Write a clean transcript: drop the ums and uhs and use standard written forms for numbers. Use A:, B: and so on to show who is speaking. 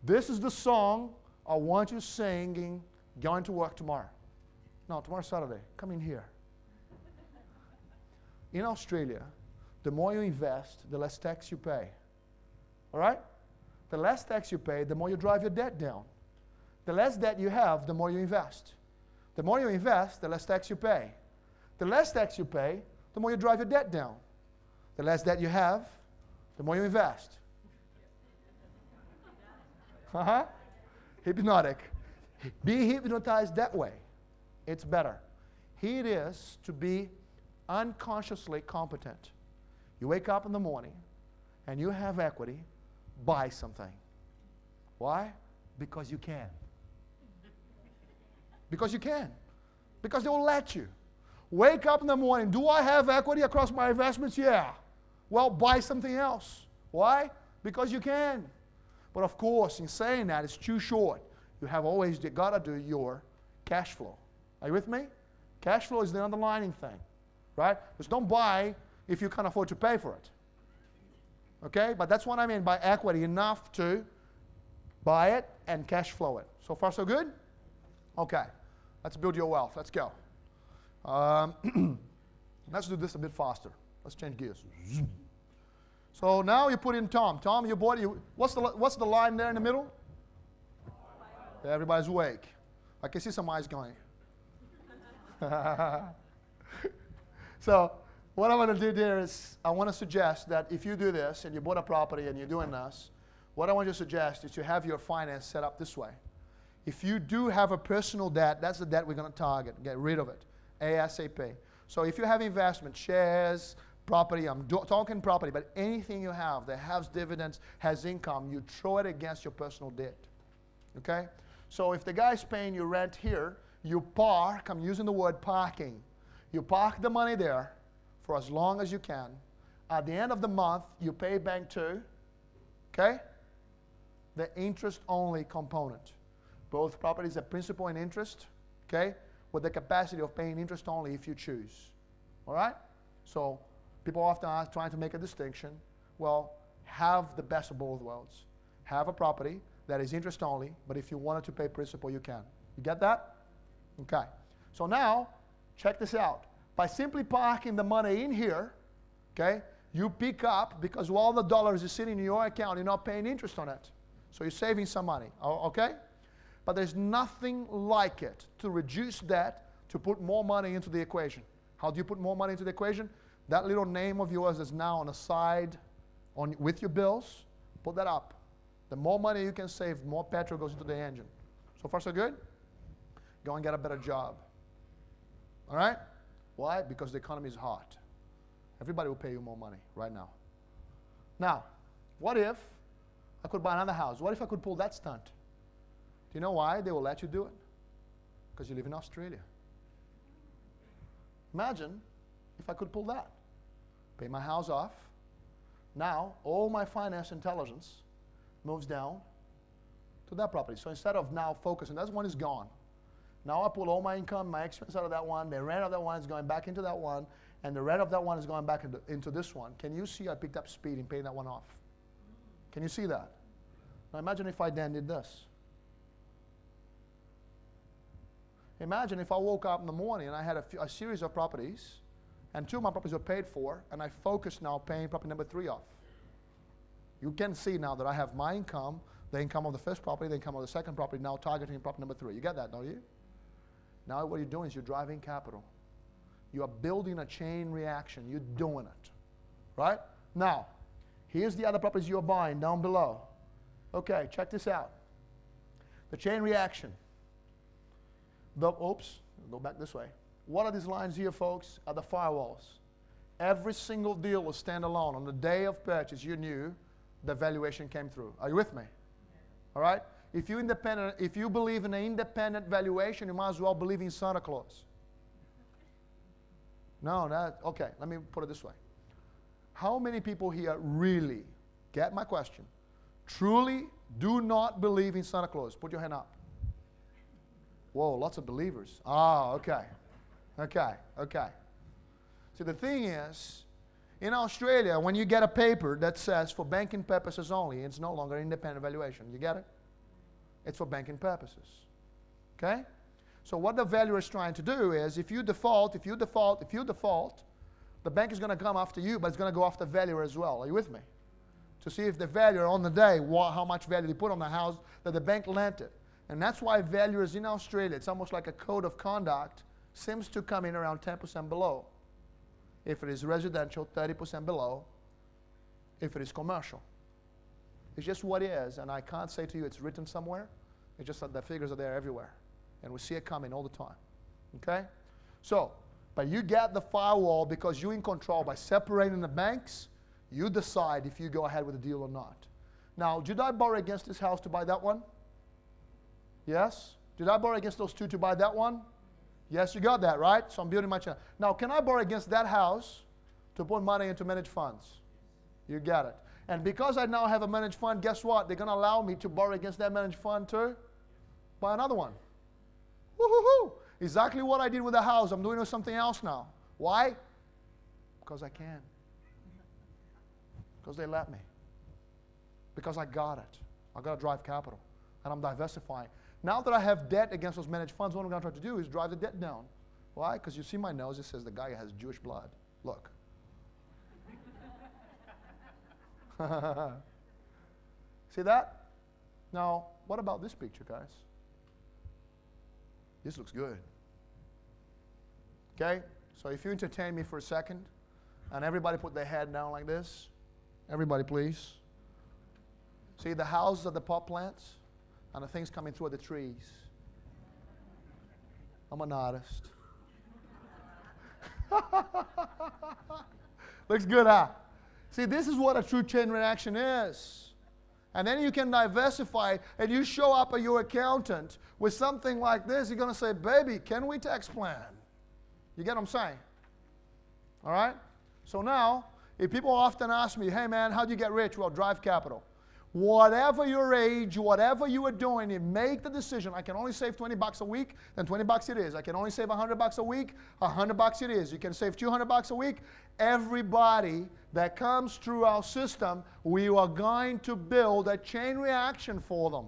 A: This is the song I want you singing going to work tomorrow. No, tomorrow's Saturday. Come in here. In Australia, the more you invest, the less tax you pay. All right? The less tax you pay, the more you drive your debt down. The less debt you have, the more you invest. The more you invest, the less tax you pay. The less tax you pay, the more you drive your debt down. The less debt you have, the more you invest. Hypnotic. Be hypnotized that way. It's better. Here it is to be unconsciously competent. You wake up in the morning and you have equity, buy something. Why? Because you can. Because you can. Because they will let you. Wake up in the morning. Do I have equity across my investments? Yeah. Well, buy something else. Why? Because you can. But of course, in saying that, it's too short. You have always got to do your cash flow. Are you with me? Cash flow is the underlying thing. Right? Just don't buy if you can't afford to pay for it. Okay? But that's what I mean by equity. Enough to buy it and cash flow it. So far, so good? Okay. Let's build your wealth. Let's go. Let's do this a bit faster. Let's change gears. So now you put in Tom. Tom, your boy, what's the line there in the middle? Everybody's awake. I can see some eyes going. So what I want to do there is I want to suggest that if you do this and you bought a property and you're doing this, what I want you to suggest is you have your finance set up this way. If you do have a personal debt, that's the debt we're going to target. Get rid of it ASAP. So if you have investment, shares, property, I'm talking property, but anything you have that has dividends, has income, you throw it against your personal debt. Okay? So if the guy's paying you rent here, you park, I'm using the word parking. You park the money there for as long as you can. At the end of the month, you pay bank too. Okay? The interest-only component. Both properties are principal and interest, okay, with the capacity of paying interest only if you choose. All right? So people often are trying to make a distinction. Well, have the best of both worlds. Have a property that is interest only, but if you wanted to pay principal, you can. You get that? Okay. So now, check this out. By simply parking the money in here, okay, you pick up, because all the dollars is sitting in your account, you're not paying interest on it. So you're saving some money, okay? But there's nothing like it to reduce debt, to put more money into the equation. How do you put more money into the equation? That little name of yours is now on the side with your bills. Put that up. The more money you can save, the more petrol goes into the engine. So far, so good? Go and get a better job. All right? Why? Because the economy is hot. Everybody will pay you more money right now. Now, what if I could buy another house? What if I could pull that stunt? Do you know why they will let you do it? Because you live in Australia. Imagine if I could pull that. Pay my house off. Now, all my finance intelligence moves down to that property. So instead of now focusing, that one is gone. Now I pull all my income, my expense out of that one, the rent of that one is going back into that one, and the rent of that one is going back into this one. Can you see I picked up speed in paying that one off? Can you see that? Now imagine if I then did this. Imagine if I woke up in the morning and I had a series of properties, and two of my properties were paid for, and I focused now paying property number 3 off. You can see now that I have my income, the income of the first property, the income of the second property, now targeting property number 3. You get that, don't you? Now what you're doing is you're driving capital. You are building a chain reaction. You're doing it. Right? Now, here's the other properties you're buying down below. Okay, check this out. The chain reaction. Oops, go back this way. What are these lines here, folks? Are the firewalls. Every single deal was standalone. On the day of purchase, you knew the valuation came through. Are you with me? All right? If you believe in an independent valuation, you might as well believe in Santa Claus. Okay, let me put it this way. How many people here really, get my question, truly do not believe in Santa Claus? Put your hand up. Whoa, lots of believers. Okay. See, the thing is, in Australia, when you get a paper that says for banking purposes only, it's no longer independent valuation. You get it? It's for banking purposes. Okay? So what the valuer is trying to do is, if you default, the bank is going to come after you, but it's going to go after the valuer as well. Are you with me? To see if the valuer on the day, how much value they put on the house that the bank lent it. And that's why valuers in Australia, it's almost like a code of conduct, seems to come in around 10% below. If it is residential, 30% below. If it is commercial. It's just what it is, and I can't say to you it's written somewhere. It's just that the figures are there everywhere. And we see it coming all the time. Okay? So, but you get the firewall because you're in control. By separating the banks, you decide if you go ahead with the deal or not. Now, did I borrow against this house to buy that one? Yes? Did I borrow against those two to buy that one? Yes, you got that, right? So I'm building my channel. Now, can I borrow against that house to put money into managed funds? You got it. And because I now have a managed fund, guess what? They're going to allow me to borrow against that managed fund to buy another one. Woo-hoo-hoo! Exactly what I did with the house. I'm doing with something else now. Why? Because I can. Because they let me. Because I got it. I got to drive capital. And I'm diversifying. Now that I have debt against those managed funds, what I'm going to try to do is drive the debt down. Why? Because you see my nose, it says the guy has Jewish blood. Look. See that? Now, what about this picture, guys? This looks good. Okay? So if you entertain me for a second, and everybody put their head down like this. Everybody, please. See the houses of the pot plants? And the things coming through the trees. I'm an artist. Looks good, huh? See, this is what a true chain reaction is. And then you can diversify, and you show up at your accountant with something like this. You're going to say, baby, can we tax plan? You get what I'm saying? All right? So now, if people often ask me, hey, man, how do you get rich? Well, drive capital. Whatever your age, whatever you are doing, you make the decision. I can only save $20 a week, then $20 it is. I can only save $100 a week, $100 it is. You can save $200 a week. Everybody that comes through our system, we are going to build a chain reaction for them.